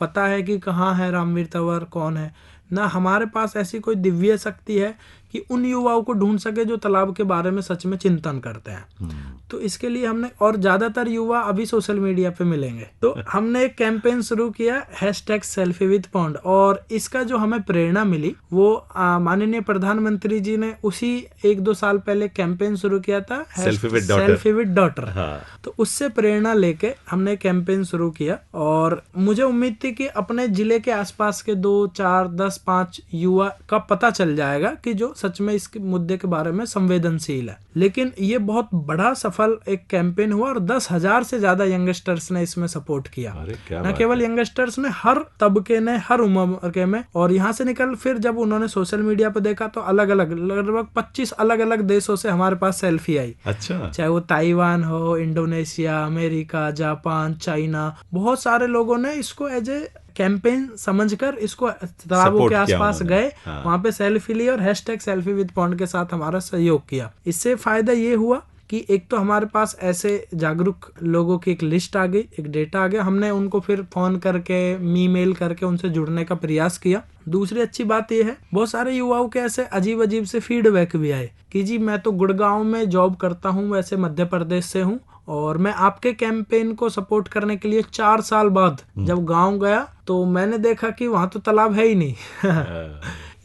पता है कि कहाँ है रामवीर तंवर, कौन है, ना हमारे पास ऐसी कोई दिव्य शक्ति है कि उन युवाओं को ढूंढ सके जो तालाब के बारे में सच में चिंतन करते हैं। तो इसके लिए हमने, और ज्यादातर युवा अभी सोशल मीडिया पे मिलेंगे, तो हमने एक कैंपेन शुरू किया #सेल्फी विद पॉन्ड। और इसका जो हमें प्रेरणा मिली वो माननीय प्रधानमंत्री जी ने उसी 1-2 साल पहले कैंपेन शुरू किया था सेल्फी विद डॉटर। तो उससे प्रेरणा लेके हमने कैंपेन शुरू किया और मुझे उम्मीद थी कि अपने जिले के आसपास के 2, 4, 10, 5 युवा का पता चल जाएगा कि जो सच में इस मुद्दे के बारे में संवेदनशील है। लेकिन ये बहुत बड़ा सफल एक कैंपेन हुआ और 10,000 से ज्यादा यंगस्टर्स ने इसमें सपोर्ट किया। न केवल यंगस्टर्स ने, हर तबके ने, हर उम्र के में। और यहाँ से निकल फिर जब उन्होंने सोशल मीडिया पे देखा तो अलग अलग लगभग 25 अलग अलग देशों से हमारे पास सेल्फी आई। अच्छा। चाहे वो ताइवान हो, इंडोनेशिया, अमेरिका, जापान, चाइना, बहुत सारे लोगों ने इसको एज ए कैंपेन समझकर इसको तालाबों के आसपास गए, वहां पे सेल्फी ली और #सेल्फी विद पॉन्ड के साथ हमारा सहयोग किया। इससे फायदा ये हुआ कि एक तो हमारे पास ऐसे जागरूक लोगों की एक लिस्ट आ गई, एक डेटा आ गया, हमने उनको फिर फोन करके, ईमेल करके उनसे जुड़ने का प्रयास किया। दूसरी अच्छी बात यह है, बहुत सारे युवाओं के ऐसे अजीब अजीब से फीडबैक भी आए कि जी मैं तो गुड़गांव में जॉब करता हूँ, वैसे मध्य प्रदेश से हूँ, और मैं आपके कैंपेन को सपोर्ट करने के लिए 4 साल बाद जब गांव गया तो मैंने देखा कि वहां तो तालाब है ही नहीं।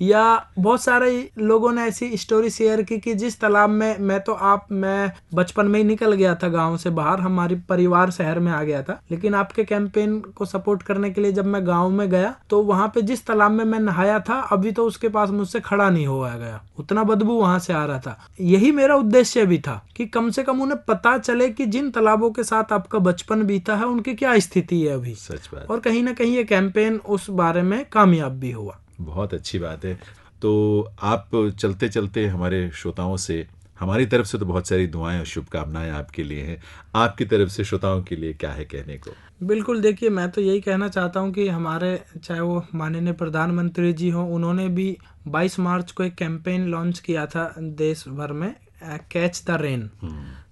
या बहुत सारे लोगों ने ऐसी स्टोरी शेयर की कि जिस तालाब में मैं बचपन में ही निकल गया था गांव से बाहर, हमारी परिवार शहर में आ गया था, लेकिन आपके कैंपेन को सपोर्ट करने के लिए जब मैं गांव में गया तो वहां पे जिस तालाब में मैं नहाया था अभी तो उसके पास मुझसे खड़ा नहीं हुआ गया, उतना बदबू वहां से आ रहा था। यही मेरा उद्देश्य भी था कि कम से कम उन्हें पता चले कि जिन तालाबों के साथ आपका बचपन बीता है उनकी क्या स्थिति है अभी। सच बात। और कहीं ना कहीं ये कैंपेन उस बारे में कामयाब भी हुआ। बहुत अच्छी बात है। तो आप चलते चलते हमारे श्रोताओं से, हमारी तरफ से तो बहुत सारी दुआएं और शुभकामनाएं आपके लिए हैं, आपकी तरफ से श्रोताओं के लिए क्या है कहने को? बिल्कुल, देखिए मैं तो यही कहना चाहता हूं कि हमारे चाहे वो माननीय प्रधानमंत्री जी हों, उन्होंने भी 22 मार्च को एक कैंपेन लॉन्च किया था देश भर में, कैच द रेन।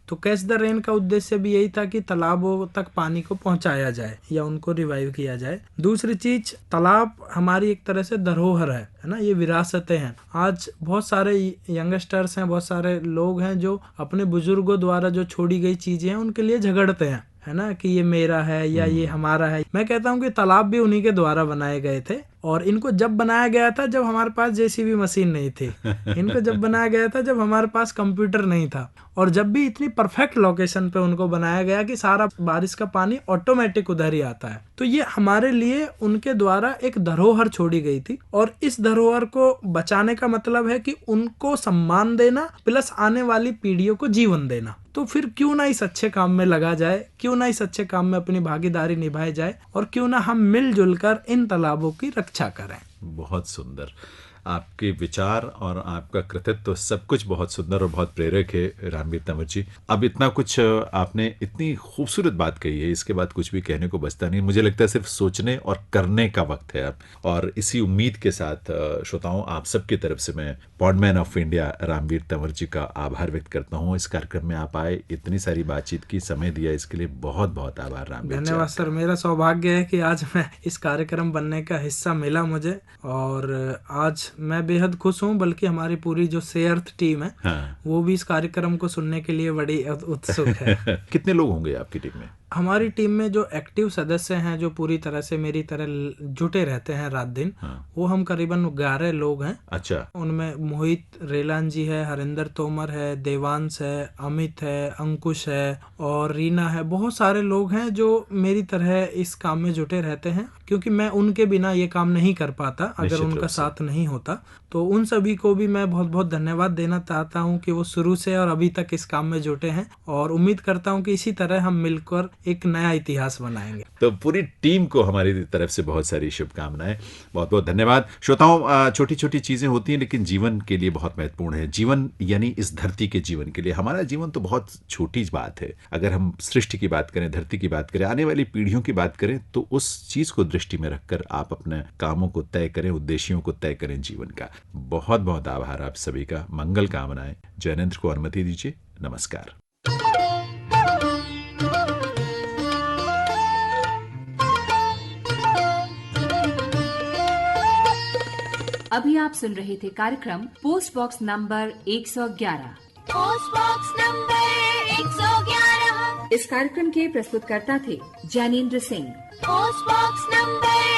तो कैच द रेन का उद्देश्य भी यही था कि तालाबों तक पानी को पहुंचाया जाए या उनको रिवाइव किया जाए। दूसरी चीज, तालाब हमारी एक तरह से धरोहर है ना, ये विरासतें हैं। आज बहुत सारे यंगस्टर्स हैं, बहुत सारे लोग हैं जो अपने बुजुर्गों द्वारा जो छोड़ी गई चीजें हैं उनके लिए झगड़ते हैं, है ना, कि ये मेरा है या ये हमारा है। मैं कहता हूँ कि तालाब भी उन्हीं के द्वारा बनाए गए थे और इनको जब बनाया गया था जब हमारे पास जेसीबी मशीन नहीं थी, इनको जब बनाया गया था जब हमारे पास कंप्यूटर नहीं था, और जब भी इतनी परफेक्ट लोकेशन पे उनको बनाया गया कि सारा बारिश का पानी ऑटोमेटिक उधर ही आता है। तो ये हमारे लिए उनके द्वारा एक धरोहर छोड़ी गई थी और इस धरोहर को बचाने का मतलब है कि उनको सम्मान देना प्लस आने वाली पीढ़ियों को जीवन देना। तो फिर क्यों ना इस अच्छे काम में लगा जाए, क्यों ना इस अच्छे काम में अपनी भागीदारी निभाई जाए और क्यों ना हम मिलजुल कर इन तालाबों की रक्षा करें। बहुत सुंदर आपके विचार और आपका कृतित्व, सब कुछ बहुत सुंदर और बहुत प्रेरक है रामवीर तंवर जी। अब इतना कुछ आपने इतनी खूबसूरत बात कही है, इसके बाद कुछ भी कहने को बचता नहीं। मुझे लगता है सिर्फ सोचने और करने का वक्त है अब। और इसी उम्मीद के साथ श्रोताओं, आप सबकी तरफ से मैं पॉन्डमैन ऑफ इंडिया रामवीर तंवर जी का आभार व्यक्त करता हूँ। इस कार्यक्रम में आप आए, इतनी सारी बातचीत की, समय दिया, इसके लिए बहुत बहुत आभार रामवीर। धन्यवाद सर, मेरा सौभाग्य है कि आज मैं इस कार्यक्रम बनने का हिस्सा मिला मुझे, और आज मैं बेहद खुश हूँ, बल्कि हमारी पूरी जो सेअर्थ टीम है वो भी इस कार्यक्रम को सुनने के लिए बड़ी उत्सुक है। कितने लोग होंगे आपकी टीम में? हमारी टीम में जो एक्टिव सदस्य हैं, जो पूरी तरह से मेरी तरह जुटे रहते हैं रात दिन, वो हम करीबन 11 लोग हैं। अच्छा। उनमें मोहित रेलान जी है, हरिंदर तोमर है, देवांश है, अमित है, अंकुश है और रीना है। बहुत सारे लोग हैं जो मेरी तरह इस काम में जुटे रहते हैं, क्योंकि मैं उनके बिना ये काम नहीं कर पाता अगर उनका साथ नहीं होता। तो उन सभी को भी मैं बहुत बहुत धन्यवाद देना चाहता हूं कि वो शुरू से और अभी तक इस काम में जुटे हैं, और उम्मीद करता हूं कि इसी तरह हम मिलकर एक नया इतिहास बनाएंगे। तो पूरी टीम को हमारी तरफ से बहुत सारी शुभकामनाएं, बहुत बहुत धन्यवाद। श्रोताओं, छोटी छोटी चीजें होती हैं लेकिन जीवन के लिए बहुत महत्वपूर्ण है। जीवन यानी इस धरती के जीवन के लिए। हमारा जीवन तो बहुत छोटी बात है। अगर हम सृष्टि की बात करें, धरती की बात करें, आने वाली पीढ़ियों की बात करें, तो उस चीज को दृष्टि में रखकर आप अपने कामों को तय करें, उद्देश्यों को तय करें जीवन का। बहुत बहुत आभार आप सभी का। मंगल कामनाएं। जैनेंद्र को अनुमति दीजिए। नमस्कार। अभी आप सुन रहे थे कार्यक्रम post box number 111। Post box number 111। इस कार्यक्रम के प्रस्तुतकर्ता थे Jainendra Singh. Post box number